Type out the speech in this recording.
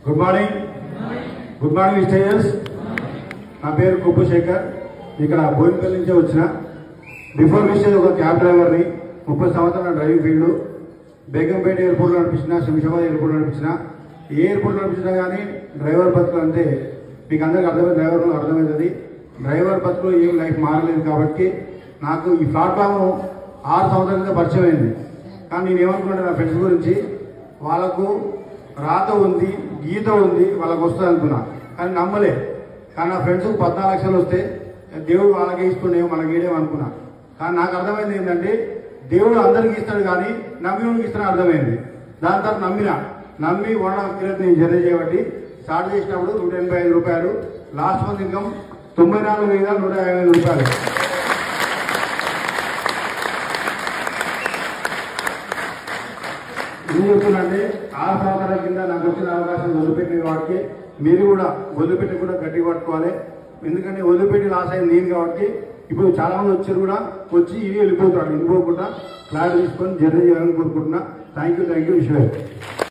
Good morning విస్టేజర్స్. నా పేరు కుప్పు శేఖర్. ఇక్కడ బోయినపల్లి నుంచే వచ్చిన. బిఫోర్ విస్టేజ్ ఒక క్యాబ్ డ్రైవర్ని. 30 సంవత్సరాల డ్రైవింగ్ ఫీల్డ్. బేగంపేట ఎయిర్పోర్ట్లో నడిపించిన, శంషాబాద్ ఎయిర్పోర్ట్లో నడిపించిన. ఏ ఎయిర్పోర్ట్లో నడిపించినా కానీ డ్రైవర్ బతుకులు అంటే మీకు అందరికీ అర్థమైంది. డ్రైవర్లో అర్థమవుతుంది. డ్రైవర్ బతుకులు ఏం లైఫ్ మారలేదు. కాబట్టి నాకు ఈ ప్లాట్ఫామ్ 6 సంవత్సరాల క్రితం పరిచయం అయింది. కానీ నేనేమనుకున్నాను, నా ఫ్రెండ్స్ గురించి వాళ్ళకు రాత ఉంది, గీత ఉంది, వాళ్ళకు వస్తుంది అనుకున్నా. కానీ నమ్మలే. కానీ నా ఫ్రెండ్స్ 14 లక్షలు వస్తే దేవుడు వాళ్ళకే ఇస్తుండేమో, మనకి ఇడేమో అనుకున్నా. కానీ నాకు అర్థమైంది ఏంటంటే దేవుడు అందరికీ ఇస్తాడు, కానీ నమ్మినోడికి ఇస్తాడని అర్థమైంది. దాని తర్వాత నమ్మి 1.5 కిలో నేను జర్నీ చేయబట్టి స్టార్ట్ చేసినప్పుడు 185 రూపాయలు. లాస్ట్ మంత్ ఇన్కమ్ 94,155 రూపాయలు. ఏం చెప్తున్నంటే 6 సంవత్సరాల కింద నాకు వచ్చిన అవకాశం వదిలిపెట్టిన వాటికి మీరు కూడా వదిలిపెట్టి కూడా గట్టి పట్టుకోవాలి. ఎందుకంటే వదిలిపెట్టి లాస్ అయింది నేను కాబట్టి. ఇప్పుడు చాలా మంది వచ్చారు కూడా, వచ్చి ఇవి వెళ్ళిపోతారు. వెళ్ళిపోకుండా క్లారిటీ తీసుకొని జర్నీ చేయాలని కోరుకుంటున్నా. థ్యాంక్ యూ విశ్వ.